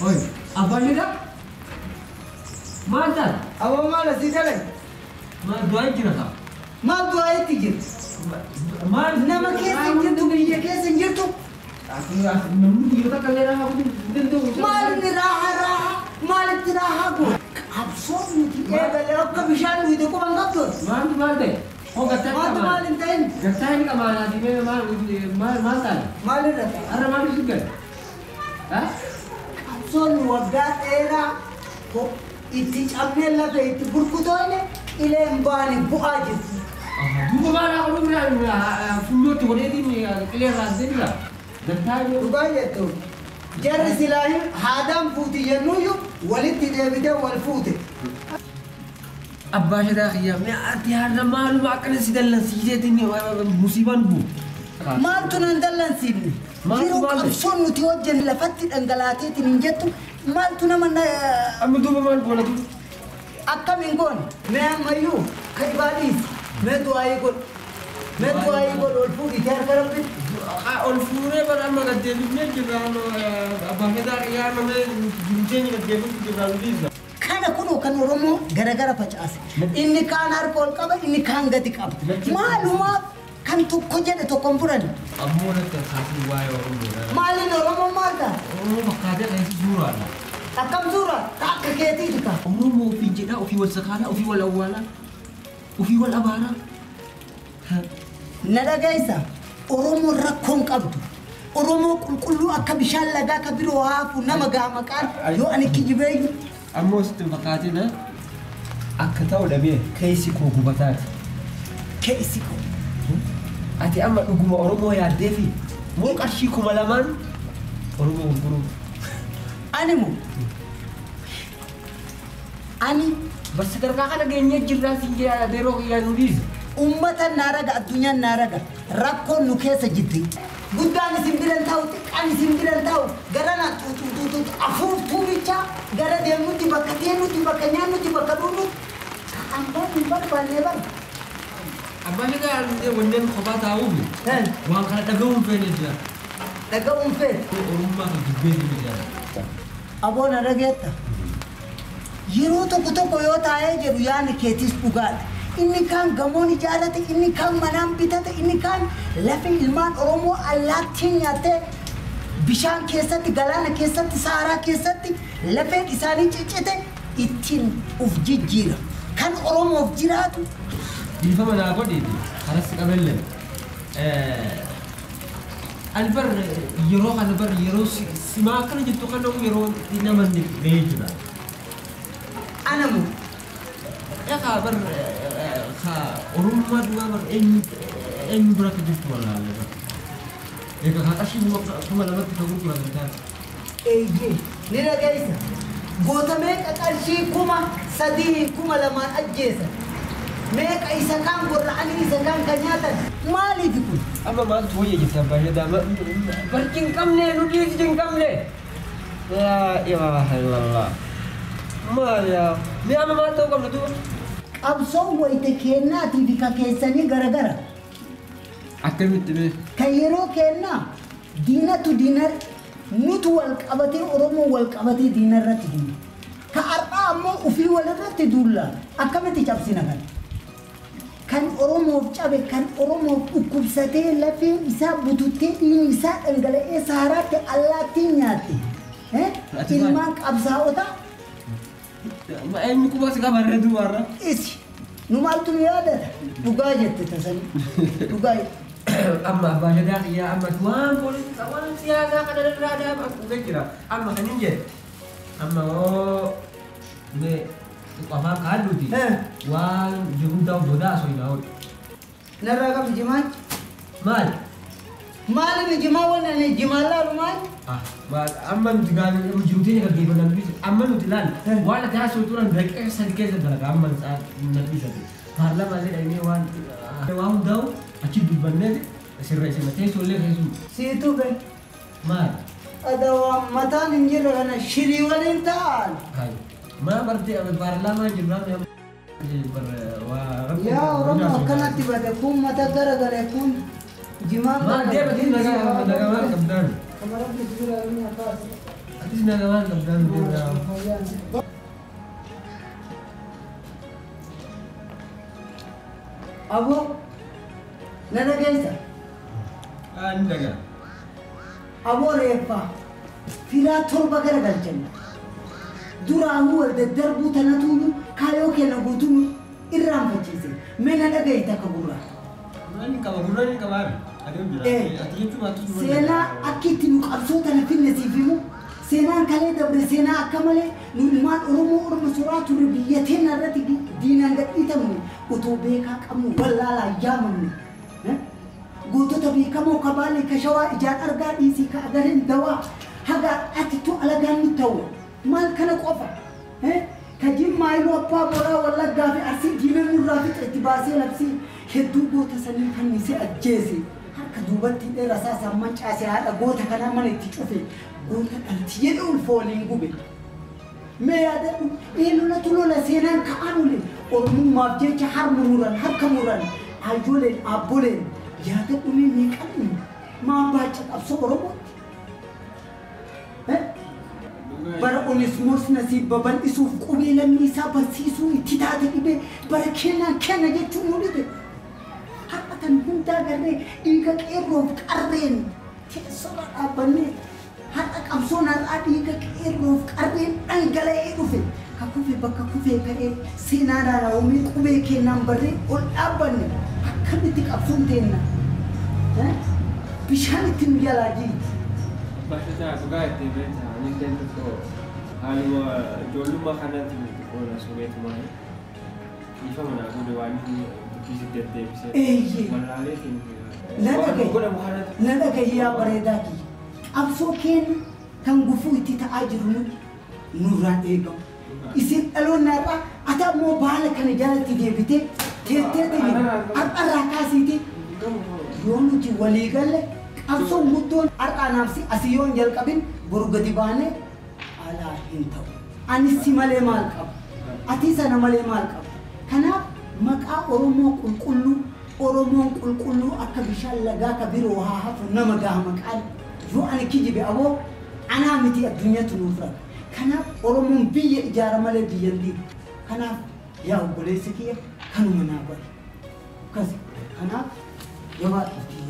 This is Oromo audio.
Oi, apa ni dah? Mana? Awak mana sih jalan? Mana dua ini nak? Mana dua itu je? Mana? Nama kes senjata tu beri kes senjata tu. Aku namun dia tak kalian aku tentu. Mal ni raha aku. Absurd ni. Beli aku bisa lu itu kau bangga tu. Mana? Oh kata Mana mal intain? Kata ini kamera di mana? Mal ni. Ada mana juga? Hah? Absurd wadah era. Kau itu apne lagi itu berkutu ni. Ile mbani buat je. Dua mana aku berani full tu boleh ni clear rasa ni lah. رباية تو جر سلاحي هادم فوتي ينويو ولد تدابده والفوتي أبا شدا خيام يا أتيار ما لو ما كان سيدلنا سيجتني مصيبة بو ما تنن دلن سيدني جيرو كابسون متوجه لفت انغلاتي تنجتو ما تنن من أم دوبا ما بولا تو أكا من كون ما مايو كيباليس ما دعاي كون ما دعاي كون والفوتي تيار كربت الفورة بنا ما قد يبني جبران أبا شدا خيام ما جنجين قد يبني جبران بيزا كان كونو كان ورمو غرغرة فجأس إني كان هركول كابا إني كان غتي كابا معلومات كان تكوجة تكمبران أمورة تخافي واي ورمو مالين ورمو مالتا ورمو بكادة كيس زورا أكم زورا كاك كيتي تكا ورمو في جدا وفي والسكانة وفي والأولى وفي والأبارة ندا جايسا ورمو ركون كابتو ورمو كلو أكم شال لجا كبيرو هافو نما جامكان يو أنا كيجيبي أموست بكاتنا أكتاو دبيه كيسيكو كوباتات كيسيكو أتي أما نقوم أورمو يا ديفي مو كشيكو ملامان أورمو برو أنا بس تركا كنا جيني جراسي جا ديرو يا نوريز أمة النارجة الدنيا النارجة ركون نكيس جدي قدامي سيمبرن تاو أنا سيمبرن تاو غرانا تو أفوف تو بيتشا غرا ديمو تبى كتيانو تبى كنيانو تبى كرونو أمبا نبار بالنبار أما هذا عندي ونن خبا تاوبي وان كان تقوم فين إذا تقوم فين أمما كجبين بيجا أبو نرجعتا يرو تو كتو كيوتا هاي جريان كيتيس بوغاد إني كان غموني جالته إني كان منام بيتته إني كان لفي إلمان أرومو اللاتين ياته بيشان كيستي غلانا كيستي سارا كيستي لفي إساني تيجته إتين أفجيجيرا كان أرومو أفجيراتو يفهم أنا أقول دي خلاص قبل البر يرو أنا بر يرو سما كان جتو كانوا يرو دينا من بيجنا أنا مو يا خبر خا أروما دوا بر إن برا كجت ولا لا يا خا أشي مو كم لما تقول كلا كذا إيه نرا جايسا غوتمك أكارشي كوما سدي كوما لما أجيسا ميك إيسا كان قرآن إيسا كان كنياتا مالي تقول أما ما توجه جت أبغى ده ما بركين كم له نودي جين كم له يا إله إلا الله ما يا أما ما تقول كم له अब सो वही ते खेलना थी दिखा कैसा नहीं गरा गरा أكمل تبي كيرو खेलना دينا تو دينر نوت والك أبتي أرومو والك أبتي دينر رتدين كأربعة أمو وفي ولا رتدولا أكمل تجابسينا كان أرومو بجابه كان أرومو وكبسته لفي إسا بتوتي دين إسا إنجله إسهارات الله تينياتي إلماك أبزاوتا ما أي مكوبا سكابر ردوارا إيش نمال تميادا بقاجة تتسلم بقاجة أما بهذا يا أما توان بوليس توان سياسة كذا ada aku kira أما كنيجي أما ne apa kadu di wal jurun tahu boda so inaut naraga bijiman mal bijiman wana ne jimala rumai amma digal jurutnya kan di mana bis amma nutilan wala dah so turan rek sedikit saja amma nabi saja parla masih ini wan dau aci dubanne sirra mate so le hesu situ be mal ada wa matan injil ana shiri walin tal ما برتي البرلمان جبران يا رب كنا تبى تكون متى غير غير يكون جمال ما دي بدي نجا كمدان كمرة بتقول أنا أبغى Isna naman tabdan din na. Abo, nanagaysa. Andaga. Abo reeffa firaa torba garagalchanna. Duraanuu wal daddarbuu tanatuunu kaayoo kenna guutuun irraanfachiise. Mena dhagayita ka gurraa. Gurraan qaba. Adeemu jira. Ati jechuun ati seenaa akka itti nu qabsoota na finne siif himu seenaan kalee dabre seenaa akka malee nu ilmaan Oromoo Orma soraa turre biyya teenya irratti diinaan gadhiitamne otoo beekaa qabnu wallaalaa yaamamne. Gootota beekamoo ka Baalee ka Shawaa ijaan argaa dhiisii ka agareen dawaa haga atitu alagaan nu ta'u maal kana qofa. Ka Jimmaa iluu abbaa boraa Wallaggaa fi Arsii diinaan nurraa fixa itti baasee labsii hedduu goota sanii fannisee ajjeese. Harka duubatti dheeraa isaa samman caasee haadha goota kanaa mana itti cufe goota dhalti jedhe ulfooliin gube. Mee yaadadhu eelolatu lola seenaan ka'an ule Oromummaaf jecha harma muran harka muran hayyooleen abboleen yaadadhu mee meeqan maa baacha qabsoo Oromoo. Bara Onesimoos nasiib babal'isuuf qubee lammii isaa barsiisuu itti taate dhibee bara kennaan kenna jechuun nu dhibe. Har'atan hundaa garree dhiiga qeerroof qarreen teessuma dhaabbannee har'a qabsoon har'aa dhiiga qeerroof qarreen dhangala'ee dhufe ka kufe bakka kufee ka'ee seenaa daaraawwamee qubee kennaan barree ol dhaabbanne akkamitti qabsoon teenna bishaan itti nu jalaa jiiti. Bakka dhugaa itti beektaa ani danda'u haaluma ijoollummaa kanatti qola sobeetumaa ifa mana godhe waan Nada gayyaa bareedaa kiyya qabsoo keenya kan gufuu itti ta'aa jiru nurraan eegamu. Isin dhaloonni har'aa ati ammoo baala kana jalatti deebitee teessee har'arraa kaasiiti yoo nuti walii galle qabsoon guddoon har'aanaaf asii yoon jalqabin boru gadi baanee alaa hin ta'u. Anis si malee maal qabu? Ati sana malee maal qabu? Kanaaf maqaa Oromoo qulqulluu akka bishaan lagaa ka biroo haa hafu nama gaha maqaan yoo ani kijibe aboo anaa miti addunyaatu nuuf raga. Kanaaf Oromoon biyya ijaara malee biyya hin dhiibu. Kanaaf yaa obboleessi kiyya kanuma naa bari. Kanaaf gabaadhuuti.